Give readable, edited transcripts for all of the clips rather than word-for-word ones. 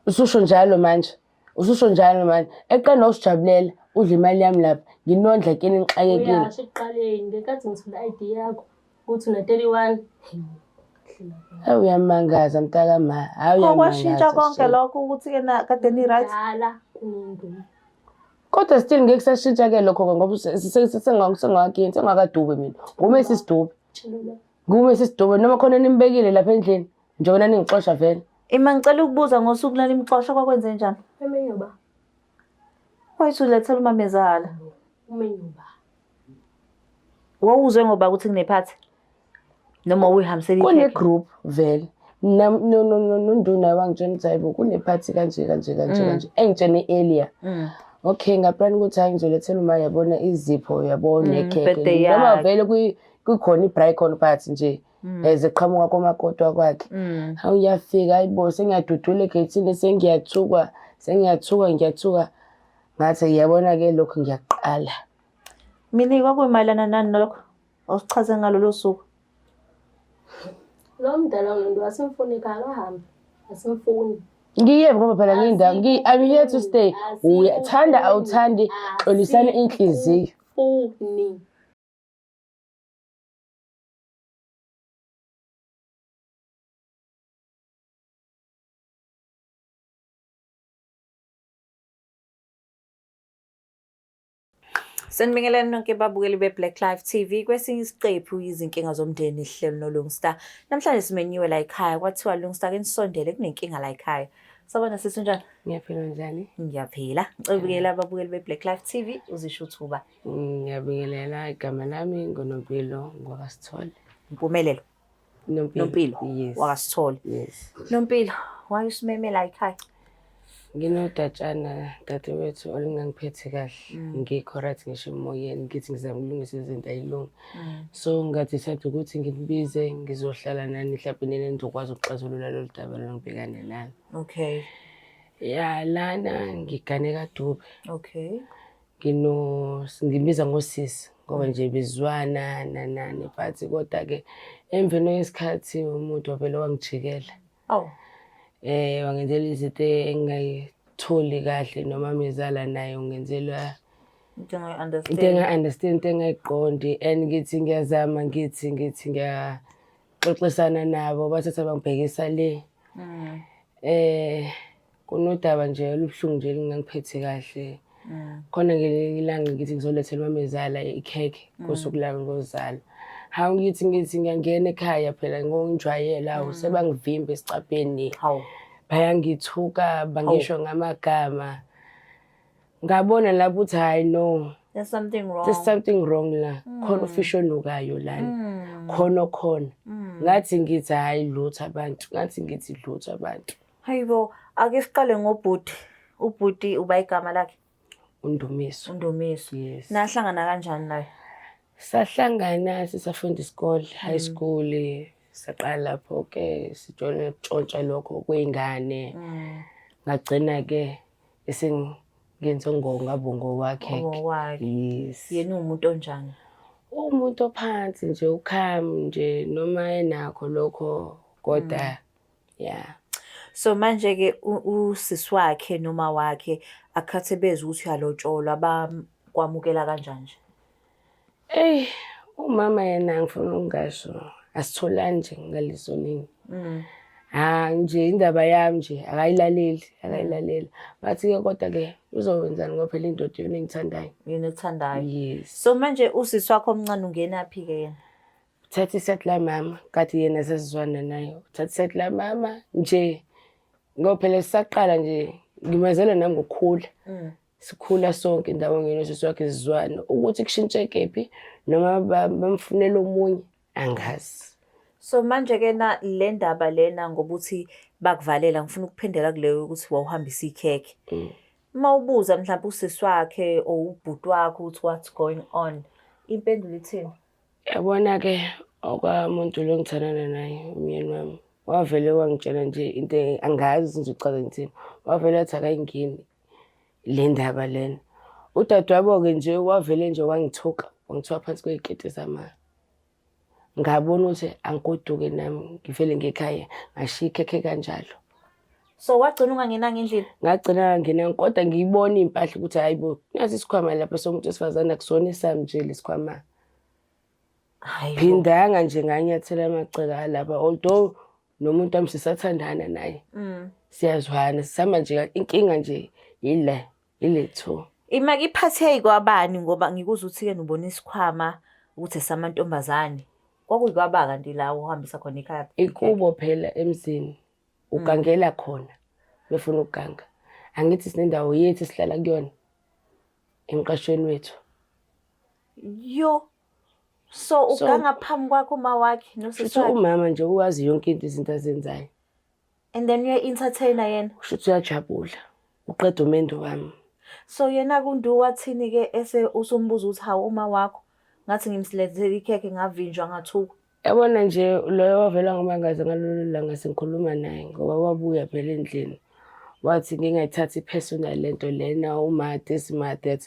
Ususho njalo manje. Ususho njalo manje. Eqala usijabulela udla imali yami lapha. Nginondla kini ngixakekile. Uyasho ekuqaleni ngenkathi ngithola i-ID yakho ukuthi una-31. Hawu uyamangaza mntakama. Hawu uyamangaza. Okwashintsha konke lokho ukuthi-ke kade ni-right. Dala kunendumo. Kodwa still ngeke kusashintsha-ke lokho ngoba sengakini sengakadubi mina. Ngume sisidubi. Ngume sisidubi noma khona nimbekile lapha endlini. Njengoba ningixosha vele. Ima ngicela ukubuza ngosuku lalimxosha kwakwenze njani? Umenyuba. Wayithulethela umamezala. Umenyuba. Wawuzwe ngoba ukuthi kunephathi? Noma uyihambisela ikhekhe? Kune-group vele. Nonduna wangitshela ukuthi hayibo kunephathi kanje. Engitshene earlier. Okay, ngaplani ukuthi hayi ngizolethela uma yabona izipho yabona nekhekhe. Noma vele kukhona i-Bricon party nje. Ezeqhamuka komakoti kwakhe. Hawu uyafika hayibo sengiyadudula egate sengiyathuka. Ngathi ngiyabona-ke lokho ngiyaqala. Mina kwakuyimayelana nani lokho? Awusichaze ngalolo suku. Lo mdala wena asimfuni akahambe. Asimfuni. Ngiyebe ngoba phela ngiyindawo. I'm here to stay. Uyathanda awuthandi xolisana inhliziyo. Ufuni. Sanibingelele nonke babukeli be-Black Life TV. Kwesinye isiqephu izinkinga zomndeni ihlelo noLungstar. Namhlanje simenyiwe la ekhaya kwathiwa Lungstar ke nisondele kunenkinga la ekhaya. Sabona sisi njani? Ngiyaphila njani? Ngiyaphila. Ngicela ababukeli be-Black Life TV uzisho uthuba. Ngiyabingelela igama lami ngoNompilo ngwakasithole. Impumelelo. Nompilo. Yes. Wakasithole. Yes. Nompilo, why usimeme la ekhaya? Nginodatshana dadewethu olingangiphethe kahle. Ngikho right ngisho emoyeni ngithi ngizama ukulungisa izinto ayilungi. So ngathi ukuthi nginibize ngizohlala nani mhlawumbe nini nizokwazi ukuxazulula lolu daba longibhekane nalo. Okay. Ya lana ngigane kaDube. Okay. Ngibiza ngosisi ngoba nje bizwana nanani but kodwa ke emveni kwesikhathi umuntu wavele wangijikela. Oh. Wangenzela izinto engayitholi kahle noma mezala naye ungenzela into enga-understand. Into enga-understand, into engayiqondi and ngithi ngiyazama ngithi ngiyaxoxisana nabo bathatha bangibhekisa le. Kunodaba nje olubuhlungu nje lingangiphethe kahle. Khona ngelilanga ngithi ngizolethela umamezala ikhekhe kusuku lami lokuzalwa. Hawu ngithi ngiyangena ekhaya phela ngongijwayela awu sebangivimba esicabheni. Hawu. Bayangithuka bangisho ngamagama. Ngabona lapho uthi hayi no. There's something wrong. There's something wrong la. Khona ufisho nukayo lana. Khona. Ngathi ngithi hayi lutho abantu. Hayibo, ake siqale ngobhuti. Ubhuti uba igama lakhe? Undumiso. Undumiso. Yes. Nahlangana kanjani naye? Sahlangana sisafunda isikole, high school, saqala lapho ke sijole ukutshontsha lokho kwezingane. Ngagcina ke esengenze ngabongo wakhe. Yes. Yena umuntu onjani? Umuntu ophansi nje ukhami nje noma enakho lokho kodwa yeah. So manje ke usisi wakhe noma wakhe akhathe bezwe ukuthi uyalotsholwa bakwamukela kanjani nje? Umama yena ngifuna ukungasho asitholani nje ngaleso nini. Nje indaba yami nje akayilaleli. Bathi ke kodwa ke uzowenzani ngoba phela indoda yona engithandayo. Yena ethandayo. Yes. So manje usisi wakho omncane ungenaphi ke yena? Thatha isethi la mama kathi yena sesizwana naye. Thatha isethi la mama nje ngoba phela sisaqala nje ngimazela nami ngokukhula. Sikhula sonke indawo ngenosisi wakhe sizwana ukuthi kushintshe kephi noma bamfunela omunye angazi. So manje ke na le ndaba lena ngobuthi bakuvalela ngifuna ukuphendela kuleyo ukuthi wawuhambisa ikhekhe. Mawubuza mhlawumbe usisi wakhe or ubhuti wakhe ukuthi what's going on, impendulo ithini? Yabona ke okwamuntu lo ngithandana naye umyeni wami wavele wangitshela nje into angazi nje uchaza ngithini. Wavele athi akayingeni le ndaba lena. Udadewabo ke nje wavele nje wangithuka phansi kwezikete zama. Ngabona ukuthi angigoduke nami ngivele ngekhaya ngashiya ikhekhe kanjalo. So wagcina ungangenanga endlini? Ngagcina ngingena kodwa ngiyibona impahla ukuthi hayibo nasi isikhwama lapha somuntu wesifazane akusona esami nje lesikhwama. Hayi. Phindanga nje nganyathela amagceka lapha although nomuntu wami sisathandana naye. Siyazwana sisama nje inkinga nje iletho. Imaki iphatheke kwabani ngoba ngikuzwa ukuthi ke nubona isikhwama ukuthi esamantombazane. Kwakuyikwaba kanti la uhambisa khona ekhaya. Ikubo phela emzini. Ugangela khona. Befuna ukuganga. Angithi sinendawo yethu sihlala kuyona. Emqashweni wethu. Yo. So uganga phambi kwakho uma wakhe Kusho umama nje uwazi yonke izinto azenzayo. And then uya entertainer yena. Kusho uyajabula. Uqeda umendo wami. So yena kundu wathini ke ese usumbuza ukuthi hawu uma wakho ngathi ngimsilethele ikhekhe ngavinjwa ngathuka. Yabona nje loyo wavela ngomangaze ngalolu langa sengikhuluma naye ngoba wabuya phela endlini. Wathi ngingayithatha ipersonal lento lena umade simade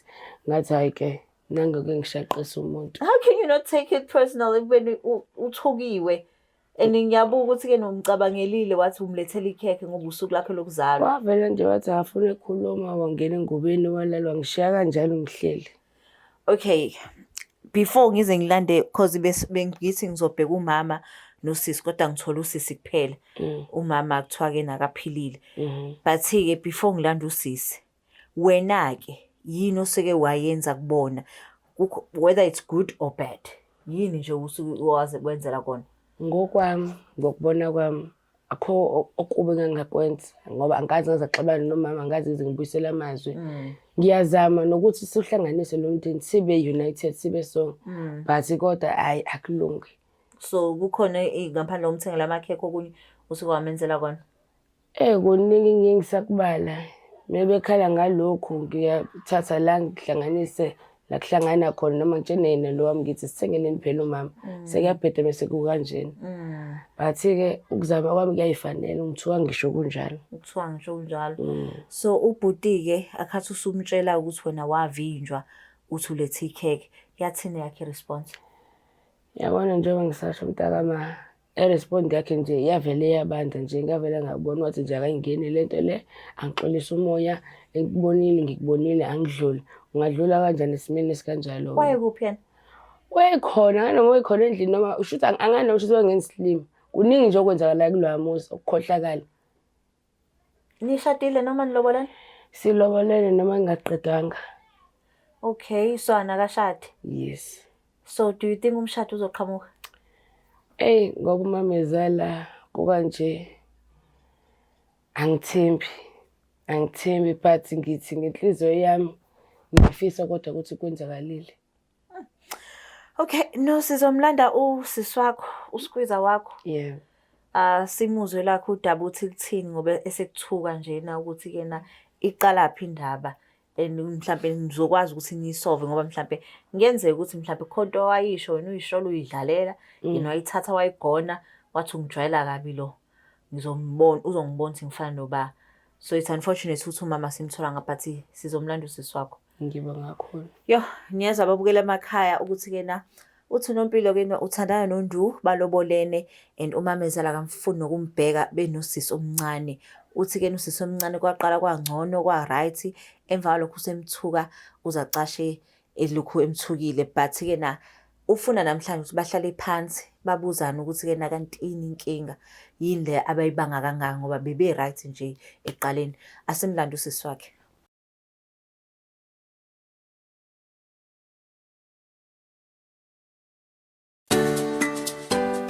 ngathi hayi ke nangoke ngishaqisa umuntu. How can you not take it personally when uthukiwe? And ngiyabuka ukuthi ke nomcabangelile wathi umlethele ikhekhe ngoba usuku lakhe lokuzalwa. Wavela nje wathi afuna ukukhuluma wangena engubeni walalwa ngishiya kanjalo ngihleli. Okay. Before ngize ngilande because bengithi ngizobheka umama nosisi kodwa ngithola usisi kuphela. Umama kuthiwa ke nakaphilile. But ke before ngilanda usisi wena ke yini oseke wayenza kubona whether it's good or bad. Yini nje usuke waze kwenzela kona? Ngokwami ngokubona kwami akho okubi ngangakwenza ngoba angazi ngazaxabana nomama angazi ngibuyisela amazwi. Ngiyazama nokuthi sihlanganise lo mndeni sibe united sibe so but kodwa hayi akulungi. So kukhona ngaphandle komthengela amakhekhe okunye usuke wamenzela kona? Kuningi ngingisakubala. Mebekhala ngalokho ngiyathatha la ngihlanganise la kuhlangana khona noma njenena lo wami ngithi sithengeleni phela umama sekuyabheda bese kukanjena. But ke ukuzama kwami kuyayifanela ngithuka ngisho kunjalo. Ukuthiwa ngisho kunjalo. So ubhuti ke akhathi usumtshela ukuthi wena wavinjwa uthi ulethe ikhekhe yathini yakhe response? Yabona njengoba ngisasho mntakama response yakhe nje yavele yabanda nje ngavela ngabona wathi nje akangeni lento le angixolisa umoya ngikubonile angidluli. Ungadlula kanjani esimeni esikanjalo? Wayekuphi yena? Wayekhona noma wayekhona endlini noma ushuthi angane ushuthi wangenslime. Kuningi nje okwenzakala kulwa muzi okukhohlakala. Nishadile noma nilobolana? Silobolene noma ngaqedanga. Okay, so anakashadi? Yes. So do you think umshado uzoqhamuka? Ngoba umamezala kokanje angithembi but ngithi ngenhliziyo yami ngifisa kodwa ukuthi kwenzakalile. Okay, no sizomlanda usisi wakho, uSkhwiza wakho. Yeah. Simuzwe lakho udaba uthi lithini ngoba esekuthuka nje na ukuthi kena iqalaphi indaba and mhlambe nizokwazi ukuthi niyisolve ngoba mhlambe ngenzeka ukuthi mhlambe khonto wayisho wena uyisholo uyidlalela yena wayithatha wayigona wathi ungijwayela kabi lo ngizombona uzongibona ukuthi ngifana noba. So it's unfortunate ukuthi umama simthola ngaphathi sizomlanda usisi wakho. Ngibonga kakhulu. Yo, niyazwa ababukela emakhaya ukuthi kena uthi uNompilo kena uthandana noNdu balobolene and umamezala kamfuni nokumbheka benosisi omncane. Uthi kena usisi omncane kwaqala kwangcono kwa right emva lokho usemthuka uzacashe elokhu emthukile but kena ufuna namhlanje ukuthi bahlale phansi babuzana ukuthi kena kantini inkinga yini le abayibanga kangaka ngoba bebe right nje eqaleni. Asimlanda usisi wakhe.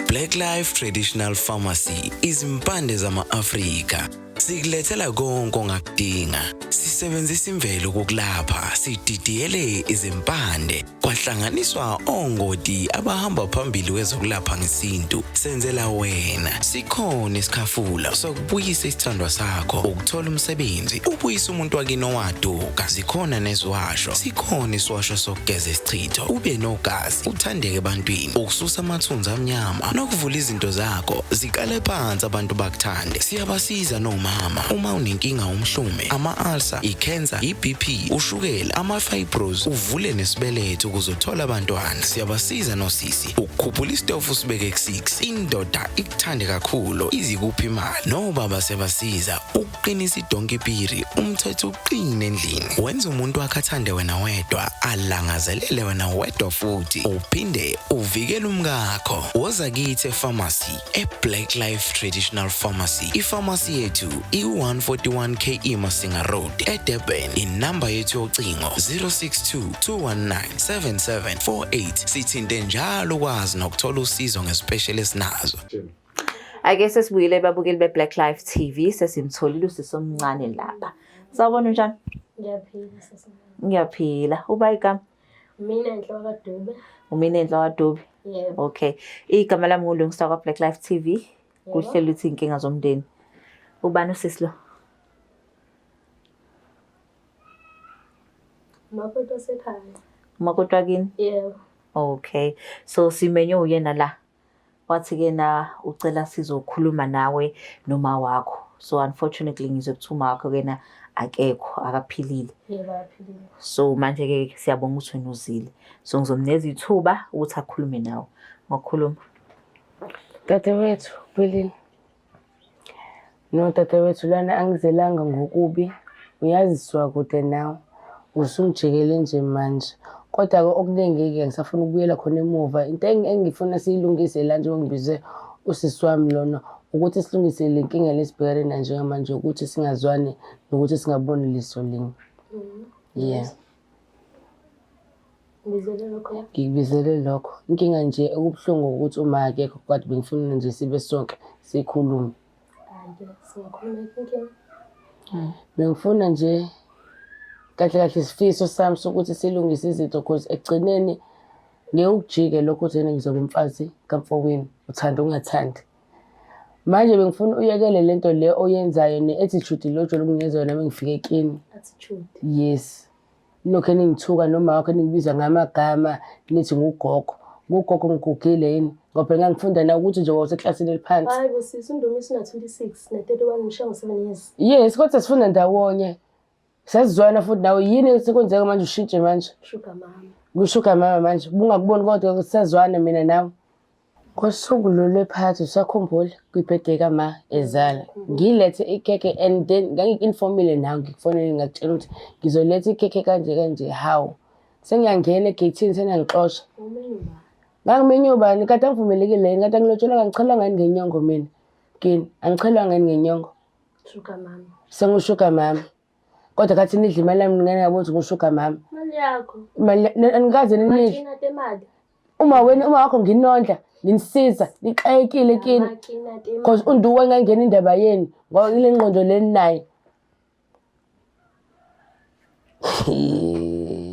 Black Life Traditional Pharmacy izimpande zama-Afrika. Sikulethela konke ongakudinga. Sisebenzisa imvelo kokulapha, sididiyele izimpande. Kwahlanganiswa ongoti abahamba phambili kwezokulapha ngesintu. Senzela wena. Sikhona isikhafula sokubuyisa isithandwa sakho, ukuthola umsebenzi, ubuyisa umuntu wakini owaduka. Sikhona neziwasho. Sikhona isiwasho sokugeza isichitho, ube nogazi, uthandeke ebantwini, ukususa amathunzi amnyama, nokuvula izinto zakho zikale phansi abantu bakuthande. Siyabasiza noma kamama. Uma unenkinga umhlume, ama-ulcer, i-cancer, i-BP, ushukela, ama-fibros, uvule nesibeletho ukuzothola abantwana. Siyabasiza nosisi ukukhuphula isitofu sibeke ku-6. Indoda ikuthande kakhulu izikuphi imali. Nobaba sebasiza ukuqinisa idonkipiri umthetho uqine endlini. Wenza umuntu wakhe athande wena wedwa, alangazelele wena wedwa futhi uphinde uvikele umkakho. Woza kithi epharmacy eBlack Life Traditional Pharmacy. Ipharmacy yethu i-141 KE Masinga Road eDurban. Inamba yethu yocingo 062 219 7748. Sithinte njalo ukwazi nokuthola usizo ngespecialist nazo. Ake sesibuyile babukeli beBlack Life TV, sesimtholile usisomncane lapha. Sawubona njani? Ngiyaphila sasa. Ngiyaphila. Uba igama? Mina Nhloka kaDube. Umina Nhloka kaDube. Yebo. Okay. Igama lami nguLungisa kwaBlack Life TV. Kuhlelo uthi inkinga zomndeni. Ubani usisi lo? Makoto sekhaya. Umakoti wakini? Yebo. Okay. So simenye uyena la. Wathi ke na ucela sizokhuluma nawe noma wakho. So unfortunately ngizwe kuthuma wakho kena akekho, akaphilile. Yebo aphilile. So manje ke siyabonga ukuthi wena uzile. So ngizomnikeza ithuba ukuthi akhulume nawe. Ngokukhuluma. Dadewethu, Philile. No dadewethu lana angizelanga ngokubi. Uyaziswa kude nawe. Usungijikele nje manje. Kodwa okuningi-ke ngisafuna ukubuyela khona emuva. Into engifuna siyilungise la nje ngibize usisi wami lona ukuthi silungise le nkinga lesibhekane nayo njengamanje ukuthi singazwani nokuthi singaboni liso linye. Yeah. Ngizele lokho. Ngibizele lokho. Inkinga nje okubuhlungu ukuthi uma akekho kodwa bengifuna nje sibe sonke sikhulume. Hayi, singakhuluma inkinga. Bengifuna nje kahle kahle isifiso sami sokuthi silungise izinto because ekugcineni ngiyokujike lokho ukuthi yena ngizoba umfazi kamfowenu uthanda ungathandi. Manje bengifuna uyekele lento le oyenzayo ne-attitude lo jolo kungenza yona mengifike ekini. Attitude. Yes. Lokho eningithuka noma wakho ningibiza ngamagama nithi ngugogo. Ngugogo ngigugile yini? Ngoba ngangifunda na ukuthi nje waseklasini eliphansi. Hayi bosisi undumisa una 26 ne31 ngisho 7 years. Yes, kodwa sifunda ndawonye. Sasizwana futhi nawe yini sekwenzeka manje ushintshe manje? Shuka mama. Ngishuka mama manje. Bungakuboni kodwa sisazwana mina nawe. Ngosuku lo lwephathi usakhumbula kwibirthday kama ezala. Ngilethe ikeke and then ngangi-informile nawe ngikufonele ngakutshela ukuthi ngizoletha ikeke kanje how. Sengiyangena egate senangixosha. Umenyuba. Ngangimenyuba nikade angivumelekile nikade angilotshelwa ngichelwa ngani ngenyongo mina. Kini angichelwa ngani ngenyongo. Shuka mama. Sengushuka mama. Kodwa kathi nidla imali yami ngene yabo ukuthi ngushuka mama. Mali yakho. Mali anikaze ninidla. Makina temali. Uma wakho nginondla nginisiza nixayekile kini. Makina temali. Because unduwe ngangena indaba yeni ngoba ile ngqondo leni naye.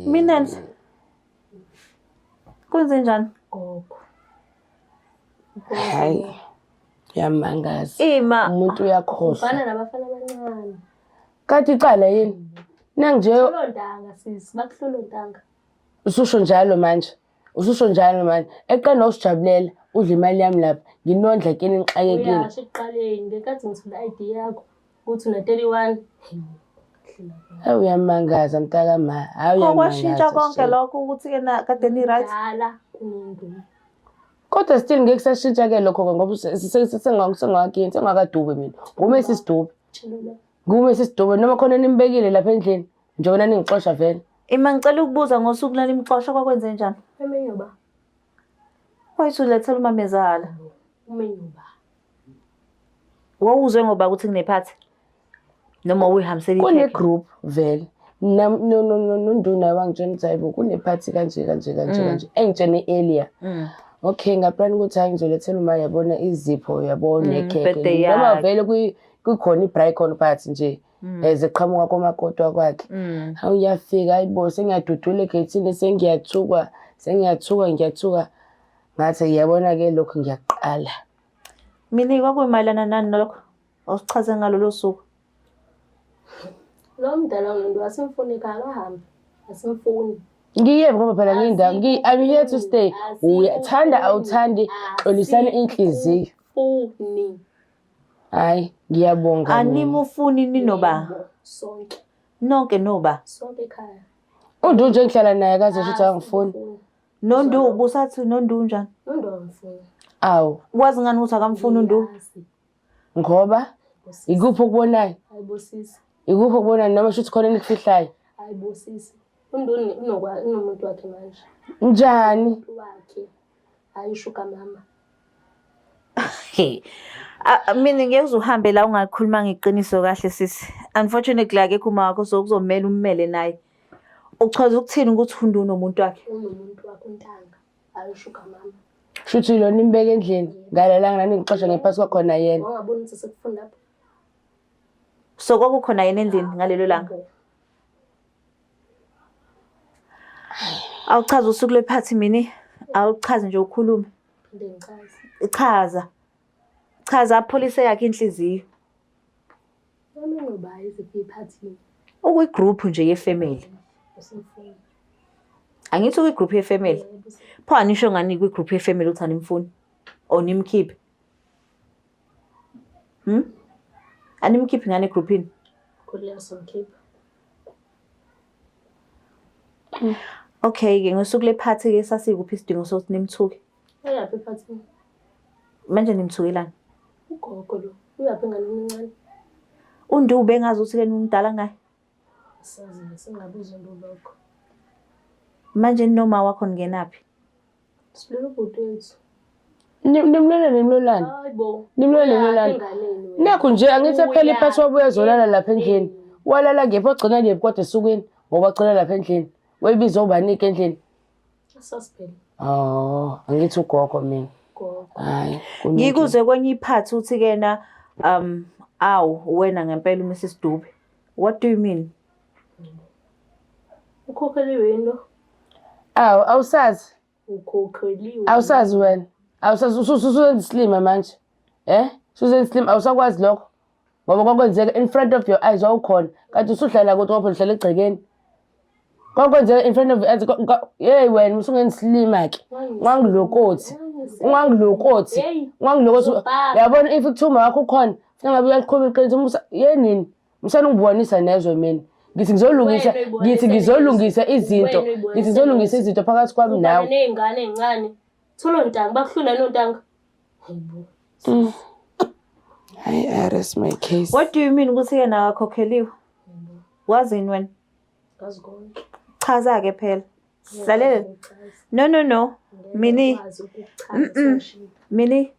Mina kwenze njani? Gogo. Hayi. Yamangaza. Ima Umuntu uyakhohlwa. Ufana nabafana abancane. Kathi iqala yini? Nanje Hlolontanga sisi, bakuhlolontanga. ususho njalo manje. Ususho njalo manje. Eqena usijabulela udla imali yami lapha. Nginondla kini ngixayekile. Uyasho ekuqaleni ngenkathi ngithola ID yakho ukuthi una 31. Hayi uyamangaza mntaka ma. Hayi uyamangaza. okwashintsha konke lokho ukuthi ke na kade ni right. Dala umuntu. Kodwa still ngeke sashintsha ke lokho ngoba sengakini sengakadube mina. Ngume sisidube. Chilo. Ngume sisidube noma khona nimbekile lapha endlini. Njona ningixosha vele. Ima ngicela ukubuza ngosuku lani imxosha kwakwenze njani? Umenyuba. Wayithulethela umamezala. Umenyuba. Wawuzwe ngoba ukuthi kunephathi? Noma uyihambisela Kune ikhekhe? group vele. Nonduna wangitshela ukuthi hayibo kune party kanje. Engitshene earlier. Okay, ngaplan ukuthi hayi ngizolethela uma yabona izipho yabona birthday ekhekhe. Noma yakhe. vele kukhona i-Brycon party nje. Ezeqhamuka komakoti wakwakhe. Hawu uyafika hayibo sengiyadudula egate sengiyathuka. Ngathi yabona ke lokho ngiyaqala. Mina kwakuyimayelana nani lokho? Osichaze ngalolu suku. Lo mdala ngomuntu asimfuni ekhaya kahambe. Asimfuni. Ngiyebe ngoba phela ngiyindawo I'm here to stay. Uyathanda awuthandi xolisana inhliziyo. Uni. Hayi, ngiyabonga. Animufuni ninoba. Yebo, sonke. Nonke noba. Sonke ekhaya. Undu nje ngihlala naye kaze futhi angifuni. Nondu ubusathi nondu njani? Nonke angifuni. Awu, Wazi ngani ukuthi akamfuni undu? Yazi. ngoba ikuphi okubonayo? Ayibosisi. Ikuphi okubonayo noma shuthi khona enikufihlayo? Ayibosisi. Unduni unomuntu wakhe manje. Njani? Umuntu wakhe. Ayishuka mama. Hey. Mina ngeke uzuhambe la ungakhuluma ngeqiniso kahle sisi. Unfortunately akekho uma wakho sokuzomela ummele naye. Uchaza ukuthini ukuthi undu nomuntu wakhe? Unomuntu wakhe untanga. Ayishuka mama. Shuthi lo nimbeke endlini. Ngalalanga nani ngixoxa ngephansi kwakhona yena. Wangaboni ukuthi sekufunda lapho. So kwakukhona yena endlini ngalelo langa. Awuchaza usuku lephathi mini. Awuchaze nje ukhulume. Phinde ngichaze. Chaza. Chaza police yakhe inhliziyo. Mina ngoba iziphi iphathini. Ukwi group nje ye family. Usimfuni. Angithi ukwi group ye family. Pho anisho ngani kwi group ye family uthanda imfuni? O nimkhiphe? Animkhiphi ngane groupini? Khuleka somkhipha. Okay ke ngosuku lephathi ke sasikuphi isidingo sokuthi nimthuke? Uyaphi iphathini? Manje nimthukelana? Ugogo lo. Uyaphi ngane omncane? Undu bengazi ukuthi ke umdala ngaye. Sazi singabuza lokho. Manje noma wakho ngenaphi? Sibule ubhuti wethu. Nimlolane. Hayibo. Nimlolane. Nakho nje angithi phela iphathi wabuya zolala lapha endlini. Walala ngephi ogcina ngephi kodwa esukweni ngoba ugcina lapha endlini. Webiza ubanike endlini. Sasiphela. Oh, angithi ugogo mina. Gogo. Hayi, Ngikuze kwenye iphathi uthi kena awu wena ngempela uMrs Dube. What do you mean? Ukhokheliwe yini? Awu, awusazi. Ukhokheliwe. Awusazi wena. Awusazi ususenza islima manje. Ususenza islima awusakwazi lokho. Ngoba kwakwenzeka in front of your eyes wawukhona. Kanti usuhlala kodwa ngoba uhlala egcekeni. Kwakwenzeka in front of your eyes. Hey wena usungenza islima ke. Wangilokothi. Ungangilokothi. Wangilokothi. Yabona if ukuthuma wakho ukhona. Funa ngabe uyalikhoma iqiniso yenini. Msana ngibonisa nezwe mina. Ngithi ngizolungisa izinto. Ngithi ngizolungisa izinto phakathi kwami nawe. Nezingane ezincane. Tholo ntanga bakuhlula nontanga. Hayibo. I rest my case. What do you mean ukuthi yena akakhokheliwe? Wazini wena? Ngazi konke. Chaza ke phela. Silalele. No. Mini. Mini.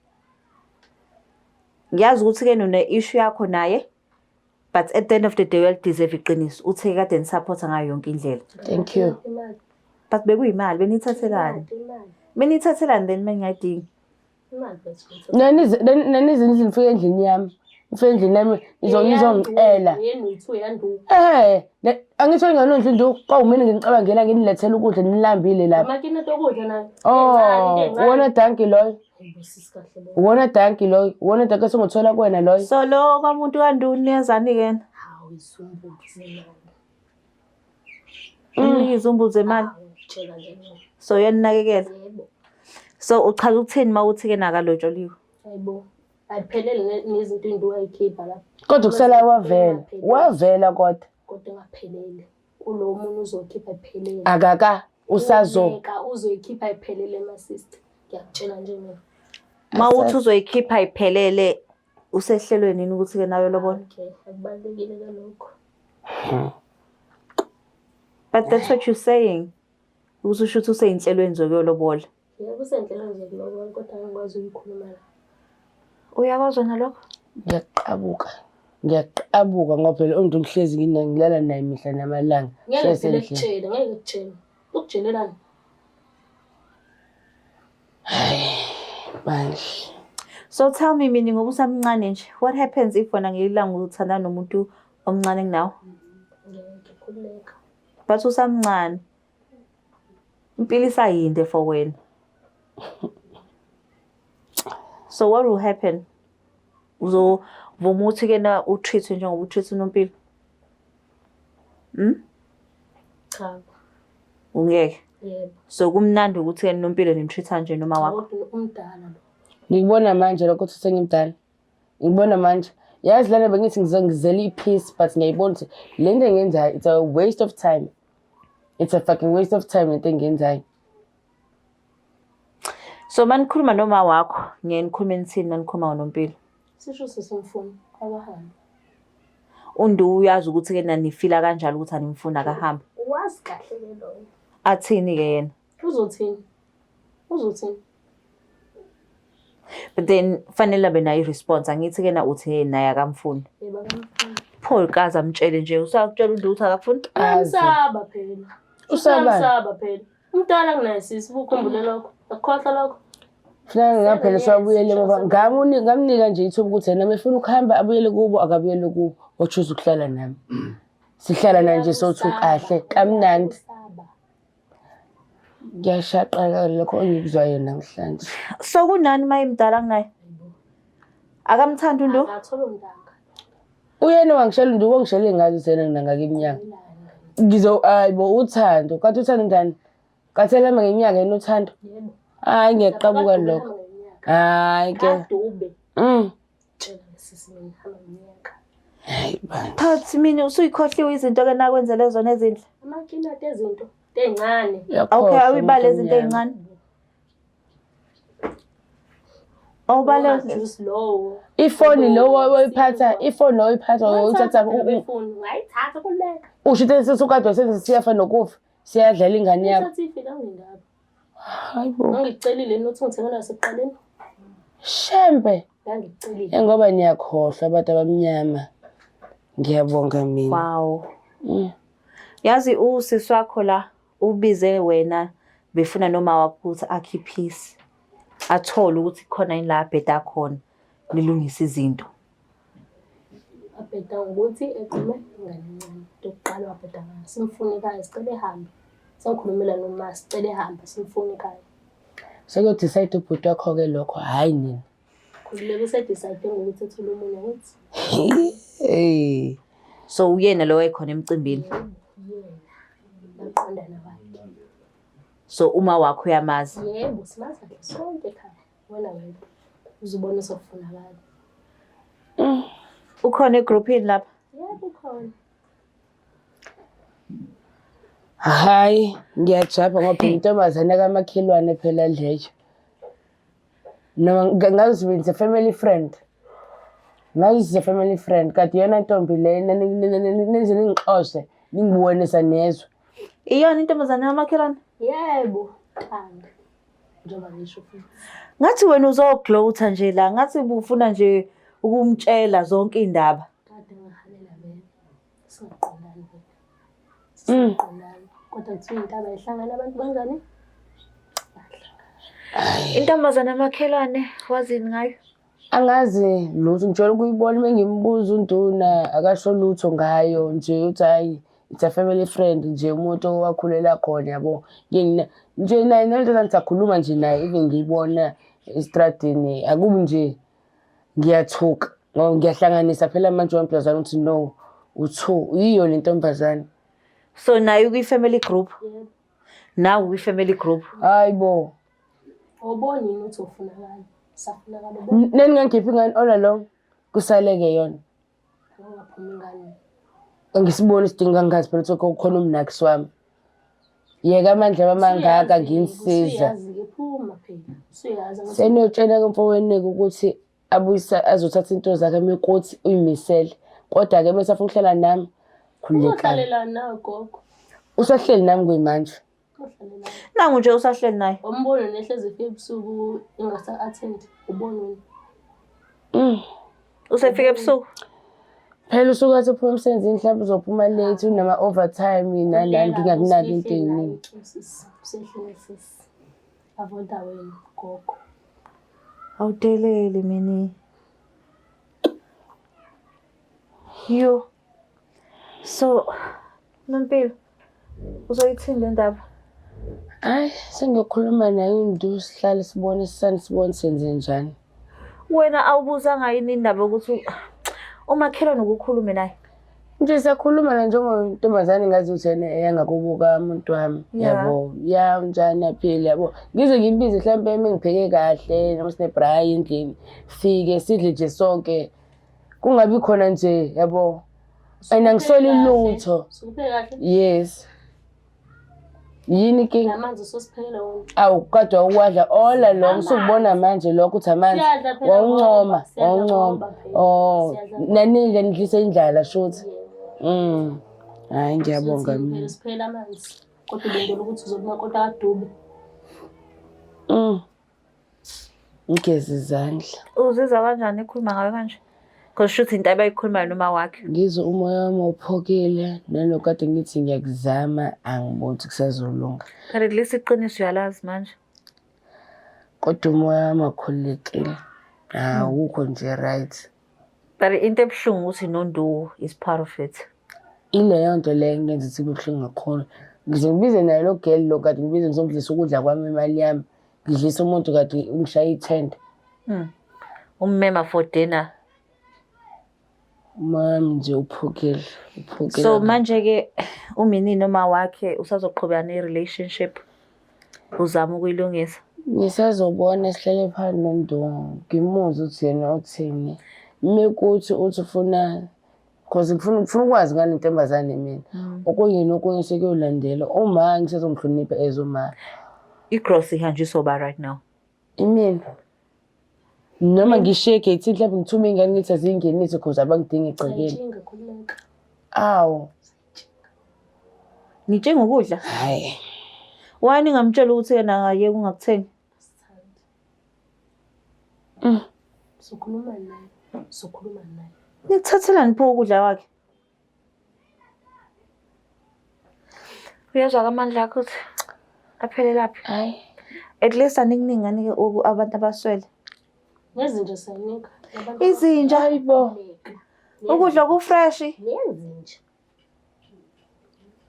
Ngiyazi ukuthi ke none issue yakho naye. But at the end of the day well deserve iqiniso. Uthe kade nisupporta ngayo yonke indlela. Thank you. But bekuyimali benithathelani. Benithathelani then mengiyadinga. Imali bethu. Nanizinto nifike endlini yami. Ufike endlini yami izongicela. Yena uthu yandu. Angithi nganondla nje kwawumini ngicabangela nginilethela ukudla nilambile lapha. Makina tokudla nayo. Wona danki loyo. Hayibo sisikahle bo. Wona danki loyo. Wona danki esingothola kuwena loyo. So lo kwamuntu kanduni yazani kena? Hawu isumbuzi zemali. Izumbuzo zemali. Tshela nje. So yeninakekela. Yebo. So uchaza ukuthini mawuthi ke nakalotsholiwe? Hayibo. Ayiphelele nezinto into ayikhipha lapha. Kodwa kusela wavela kodwa. Kodwa ngaphelele. Kulo muntu uzokhipha iphelele. Akaka usazo. Uzoyikhipha iphelele ma sister. Ngiyakutshela nje mina. Mawuthi uzoyikhipha iphelele usehlelweni nini ukuthi ke nayo lobona? Okay, akubalekile kalokho. But that's what you're saying. Usho ukuthi useyinhlelweni zokuyolobola. Yebo usenhlelweni zokulobola kodwa angikwazi ukukhuluma la. Uyakwazi nalokho? Ngiyaqabuka ngoba phela umuntu ngihlezi ngilala naye imihla namalanga. Ngeke ngikutshele. Ukujelelana. Manje. So tell me mina ngoba usamncane nje. What happens if wena ngilanga uthanda nomuntu omncane kunawe? Ngeke khuleka. But usamncane. Impilo isayinde for wena. So what will happen? Uzovuma ukuthi ke na utreat njengoba utreat unompilo? Cha. Ungeke. Yebo. So kumnandi ukuthi ke nompilo nimtreat nje noma wakho. Kodwa umdala lo. Ngikubona manje lokho ukuthi sengimdala. ngibona manje yazi lana bengithi ngizele i-peace but ngiyayibona ukuthi le nto engenzayo it's a waste of time. It's a fucking waste of time lento engenzayo. So manikhuluma noma wakho ngiye nikhulume nithini manikhuluma noMpilo? Sisho sesimfuna abahambe. Undu uyazi ukuthi ke nanifila kanjalo ukuthi animfuna akahambe. Wazi kahle ke loyo. Athini ke yena? Uzothini? But then fanele abe nayo response angithi ke na uthi naye akamfuni. Yebo akamfuni. Paul kaza amtshele nje usakutshela ukuthi uthi akafuni. Uyamsaba phela. Usaba phela. Umntwana kunaye sisi ukukhumbule lokho. Akukhohlwa lokho. Kufanele ngaphela swabuyele baba ngamnika nje ithuba ukuthi yena befuna ukuhamba abuyele kubo akabuyele kubo ochuza ukuhlala nami. Sihlala na nje sothu kahle kamnandi. Ngiyashaqeka lokho engikuzwayo namhlanje. So kunani mayimdala kunaye? Akamthanda uNdu? Akathola umntanga. Uyena wangishela uNdu wangishela ngazi sena nangakiminyaka. Ayibo uthando kanti uthando ndani? Kathelama ngeminyaka yena uthando. Yebo. Hayi ngiyaqabuka lokho. Hayi ke. Kadube. Tshela sisi mina hamba ngeminyaka. Hayi bandla. Phathi mina usuyikhohliwe izinto ke nakwenzele zona ezinhle. Amakinati ezinto ezincane. Okay, awibale izinto ezincane. Awubale juice lowo. Ifoni lo oyiphatha, ifoni lo oyiphatha uyithatha ifoni. Ngayithatha kuleka. usho ukuthi sesukade senze siyafa nokufa. Siyadlala ingane yakho. Uthatha ifika ngindaba. Hayibo. Ngicelile nothi ngithengela seqaleni. Shembe. Ngicelile. Ngoba niyakhohlwa abantu abamnyama. Ngiyabonga mina. Wow. Yazi usisi wakho la ubize wena befuna noma wakho ukuthi akhe peace. Athola ukuthi khona yini la bheda khona nilungisa izinto. Abheda ukuthi egqume ingane encane. Lokuqala wabheda ngayo. Simfuna ekhaya sicela ehambe. Sangikhulumela noma sicela ehambe simfuna ekhaya. Seke decide ubhuti wakho ke lokho hayi nini. Khululeke usedecide ngokuthi ethule umunye ukuthi. So uyena lo ekhona emcimbini. Baqondana bakhe. So uma wakho uyamazi. Yebo simazi kahle sonke ekhaya. Wena wedwa. Uzibona sokufunakala. Ukhona egroupini lapha? Yebo ukhona. Hayi ngiyajabha ngoba intombazane kaMakhelwane phela leyo. Noma ngazi family friend. Ngazi family friend kade yona ntombi lena ningixose ningibonisa nezwe. Iyona intombazane kaMakhelwane? Yebo. Qanda. Njengoba ngisho futhi. Ngathi wena uzoglowtha nje la ngathi ubufuna nje ukumtshela zonke indaba. Kade ngihalela bena. Singaqondani bena. Singaqondani. Kodwa kuthiwa intaba ihlangana abantu bangani? Intombazane kaMakhelwane wazini ngayo? Angazi lutho ngijolo kuyibona mengimbuza uNduna akasho lutho ngayo nje uthi hayi it's a family friend nje umuntu owakhulela khona yabo nje naye nalento ngisakhuluma nje naye even ngiyibona estradini akubi nje ngiyathuka ngoba ngiyahlanganisa phela manje wamplazana uthi no uthu yiyo le ntombazane. So naye uyi-family group? Nawe uyi-family group? Hayibo. Awuboni yini ukuthi ufunakala? Safunakala neni ngikhipha ingane all along kusaleke yona. Ngaphuma ingane. Ngisibona isidinga ngazi phela ukuthi kukhona umnakisi wami. Yeka amandla amangaka nginisiza. Uyazi ke phuma phela. Uyazi Seniyotshela kumfowenu ukuthi abuyisa azothatha into zakhe mekuthi uyimisele. Kodwa ke mase afuna ukuhlala nami khulekani. uhlalela nawe gogo. Usahleli nami kuyimanje. Uhlalela. Nangu nje usahleli naye. Umbone nehlezi ifike ebusuku ingasa attend ubone wena. Usefika ebusuku? Phela usuku athi uphuma emsebenzini mhlawumbe uzophuma late unama overtime nani ngingakunaki into eyiningi. Usehlele sisi. Avoda wena gogo. Awudelele mini. Yo. So Nompilo uzoyithini le ndaba? Hayi sengiyokhuluma naye uNdu sihlale sibone sibone senze njani. Wena awubuzanga yini indaba ukuthi uMakhelwane ukukhulume naye? Nje siyakhuluma la njengontombazane ngazi ukuthi yena eyangakubuka umuntu wami yabo. Ya njani aphile yabo. Ngize ngimbize mhlambe uma ngipheke kahle noma sinebrayi endlini. Fike sidle nje sonke. Kungabi khona nje yabo. Ayina ngisoli lutho. Sukupheke kahle? Yes. Yini ke? Namanzi usosiphekela wona. Awu kodwa ukwadla ola lo ngizokubona manje lokho uthi amanzi. Wawuncoma. Oh, naningi nidlisa indlala shothi. Hayi ngiyabonga mina. Siphela amanzi. Kodwa ubendela ukuthi uzobona kodwa kaDube. Ngigeza izandla. Uzizwa kanjani ekhuluma ngayo kanje? Because shuthi into abayikhulumayo noma wakhe. Ngizwe umoya wami uphokile nanokade ngithi ngiyakuzama angiboni ukuthi kusazolunga. Kanti kulesi iqiniso uyalazi manje. Kodwa umoya wami akhulekile. Awukho nje right. But into ebuhlungu ukuthi noNdu is part of it. Ileyo nto leyo ngenza ukuthi kubuhlungu kakhulu. Ngizokubiza nayo lo girl lo kade ngibize ngizomdlisa ukudla kwami imali yami. Ngidlisa umuntu kade ungishaya ithenda. Ummema for dinner. Mami nje uphukile. So manje ke umini noma wakhe usazoqhubeka ne-relationship. Uzama ukuyilungisa. Ngisazobona sihlele phansi noNdu. Ngimuzwe ukuthi yena uthini. Mekuthi uthi ufuna because ngifuna ukwazi ngale ntombazane mina. Okunye nokunye sekuyolandela. Uma ngisazomhlonipha ezoma. I-gross ihanjiswa ba right now. Imini. Noma ngisheke ithi mhlawumbe ngithume ingane ngithi azingenise because abangidinga igcekeni. Inkinga khululeka. Awu. Ngitshenga ukudla. Hayi. Wani ngamtshela ukuthi yena akayeke ungakuthengi. Sokhuluma naye. Nikuthathelani pho ukudla kwakhe? Uyezwa amandla akho ukuthi aphele laphi? Hayi. At least aninginingani ke abantu abaswele. Nezinja siyanika. Izinja Hayibo. ukudla ku-fresh. Nezinja.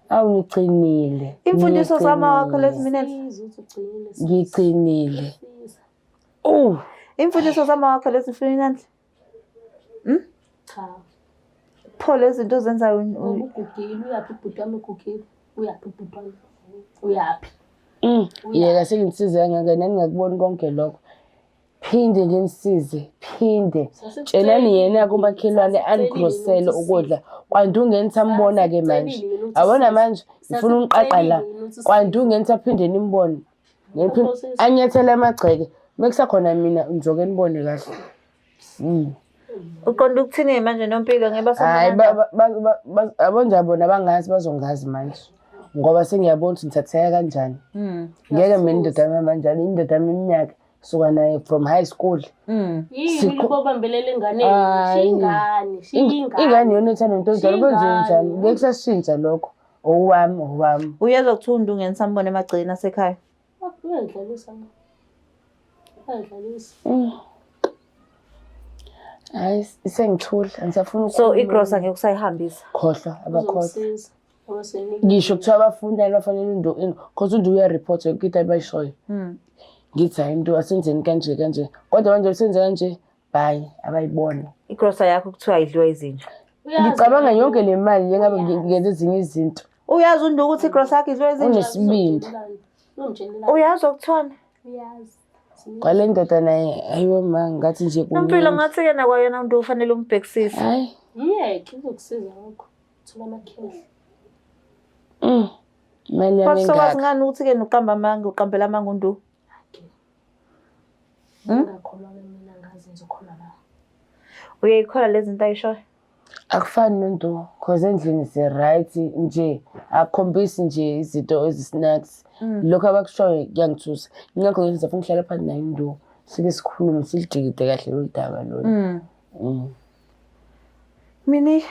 Awu ngicinile. Imfundiso sama wakho lezi minutes. Ngicinile. Imfundiso sama wakho lezi minutes. Cha. Pho lezi zinto zenzayo Ugugile uyaphi ubhuti wami ugugile. Uyaphi ubhuti wami? Uyaphi? Yeka sengisize ngeke nani ngakuboni konke lokho. Phinde ngenisize, phinde. Tshelani yena kumakhelwane angigrosele ukudla. Kwanti ungenisa mbona ke manje. Awona manje ngifuna ungiqaqa la. Kwanti ungenisa phinde nimbone. Ngiphinde anyathele amagceke. Mekusakhona mina ngizoke nibone kahle. Uqonda ukuthini manje nompilo Hayi abonja bona bangazi bazongazi manje. Ngoba sengiyabona ukuthi ngithatheka kanjani. Ngeke mina indoda yami kanjani indoda yami iminyaka suka naye from high school. Yini ubabambelele ingane? Shingane. Ingane yona ethanda into njalo kwenziwe njani? Ngeke kusashintsha lokho. Owami. Uyezwa ukuthi uNdu ungenisa mbone emagcekeni asekhaya. Uyadlalisa. Hayi isengithula angisafuna So i-gross angeke usayihambisa. khohlwa abakhohlwa. Ngisho kuthiwa abafundela bafanele uNdu because uNdu uyareport yonke into abayishoyo. Ngithi hayi into asenzeni kanje. Kodwa manje usenze kanje bye abayibona. I-gross yakho kuthiwa ayidliwa izinja. Ngicabanga yonke le mali njengabe ngenza ezinye izinto. Uyazi uNdu ukuthi i-gross yakho idliwa izinja. Unesibindi. Uyazi ukuthona? Uyazi. Kwale ndoda naye ayiwe ma ngathi nje Impilo ngathi yena kwayena uNdu ufanele umbhekisise. Hayi. Yeke izokusiza lokho. Thola amakhehla. Mali yami Base wazi ngani ukuthi ke noqamba amanga uqambela amanga uNdu? Ngakholwa mina ngazi ngizokholwa la. Uyayikhola lezi zinto ayishoyo? Akufani noNdu because endlini si right nje akhombisi nje izinto ezisnacks. Lokho abakushoyo kuyangithusa. Ngakho ngiyenza ufuna uhlala phansi naye uNdu. Sike sikhulume silijikide kahle lo daba lona. Mini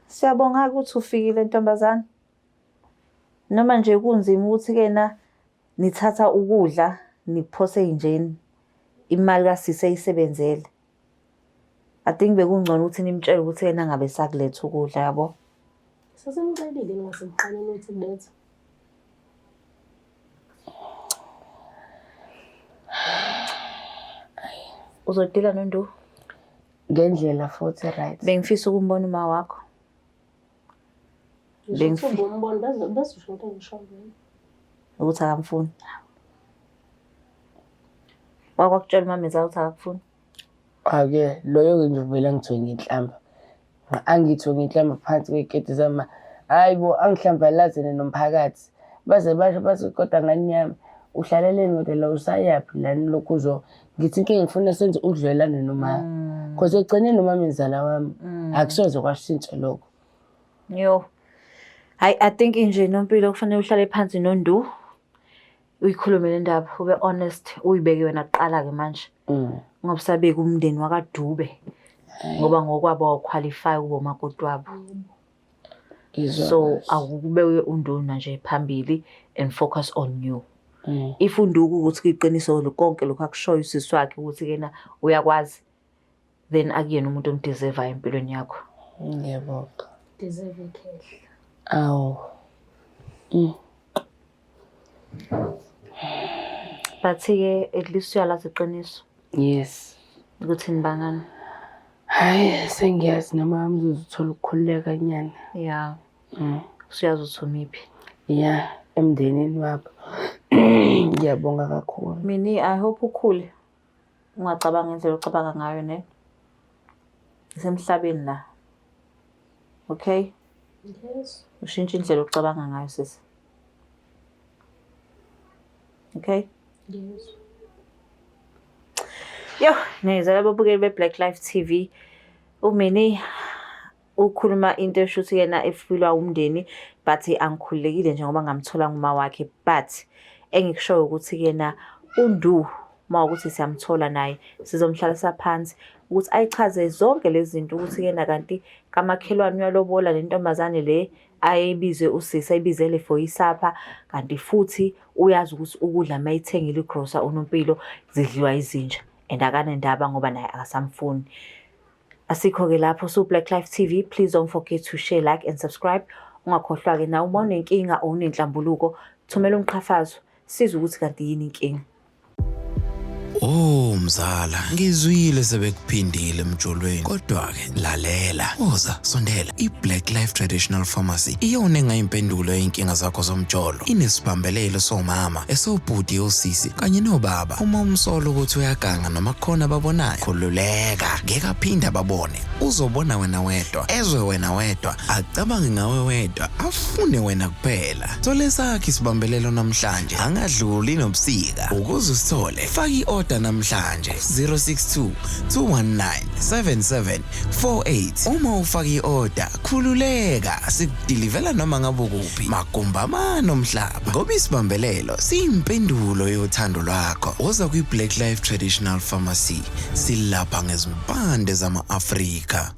siyabonga ukuthi ufikile ntombazana. Noma nje kunzima ukuthi kena nithatha ukudla niphose injeni. Imali kaSisi ayisebenzele. I think bekungcono ukuthi nimtshele ukuthi yena ngabe sakuletha ukudla yabo. Sasemcelile ngasemqaleni ukuthi kulethe. Uzodila noNdu? Ngendlela futhi right. Bengifisa ukumbona uma wakho. Ngizothumba umbono bese usho into engishoyo. ukuthi akamfuni. Wakwakutshela umameza ukuthi akakufuni. Ake loyo-ke nje vele angithiwe nginhlamba. Angithiwe nginhlamba phansi kwey'keti zami. Hayi bo angihlambalazene nomphakathi. Baze basho bathi kodwa ngani yami uhlaleleni kodwa la usayaphi lani lokhu ngithi inkinga ngifuna senze udlelane noma. Because ekugcineni umamezala wami akusoze kwashintsha lokho. Yo. I think nje Nompilo kufanele uhlale phansi noNdu. Uyikhulume le ndaba ube honest uyibeke wena kuqala-ke manje. Ungabusabeki umndeni wakwaDube ngoba ngokwabo awuqualify ube umakoti wabo. So awukubeke uNduna nje phambili and focus on you. If uNduku ukuthi iqiniso konke lokho akushoyo usisi wakhe ukuthi kena uyakwazi, then akuyena umuntu omdeserve empilweni yakho. Ngiyabonga. Deserve ikhehla. Awu. But-ke at least uyalazi iqiniso Yes. ukuthi nibangani. Hayi sengiyazi noma wami uzothola ukukhululeka nyana. Yeah. Usuyazi ukuthi umiphi. Yeah, emndenini wabo. Ngiyabonga kakhulu. Mina I hope ukhule. Ungacabanga indlela ocabanga ngayo ne. Isemhlabeni la. Okay? Yes. Ushintshe indlela ocabanga ngayo sisi. Okay? Yes. Yo, ngizela babukeli beBlack Life TV. Umini ukhuluma into eshuthi yena efilwa umndeni but angikhululekile njengoba ngamthola nguma wakhe, but engikushoyo ukuthi yena uNdu mawukuthi siyamthola naye sizomhlalisa phansi ukuthi ayichaze zonke lezi zinto ukuthi yena kanti kamakhelwane uyalobola lentombazane le ayibize usisi ayibizele for isapha kanti futhi uyazi ukuthi ukudla mayithengile igrocer uNompilo zidliwa izinja and akanendaba ngoba naye akasamfuni. Asikho-ke lapho Black Life TV, please don't forget to share, like and subscribe. Ungakhohlwa-ke na uma unenkinga or unenhlambuluko thumela umqhafazo siza ukuthi kanti yini inkinga. Oh mzala, ngizwile sebekuphindile emjolweni. Kodwa-ke lalela, woza sondela. iBlack Life Traditional Pharmacy iyona engayimpendulo yinkinga zakho zomjolo. Inesibambelelo somama, esobhuti osisi kanye nobaba. Uma umsolo ukuthi uyaganga noma khona babonayo, khululeka, ngeke aphinda babone. Uzobona wena wedwa, ezwe wena wedwa, acabange ngawe wedwa, afune wena kuphela. Thole sakhe isibambelelo namhlanje, angadluli nobusika. Ukuze usithole, faki order namhlanje 062 219 7748. Uma ufaka i-order khululeka, sikudilivela noma ngabe kuphi, Magumbama nomhlaba, ngoba isibambelelo siyimpendulo yothando lwakho. Woza kwiBlack Life Traditional Pharmacy, silapha ngezimpande zama-Afrika.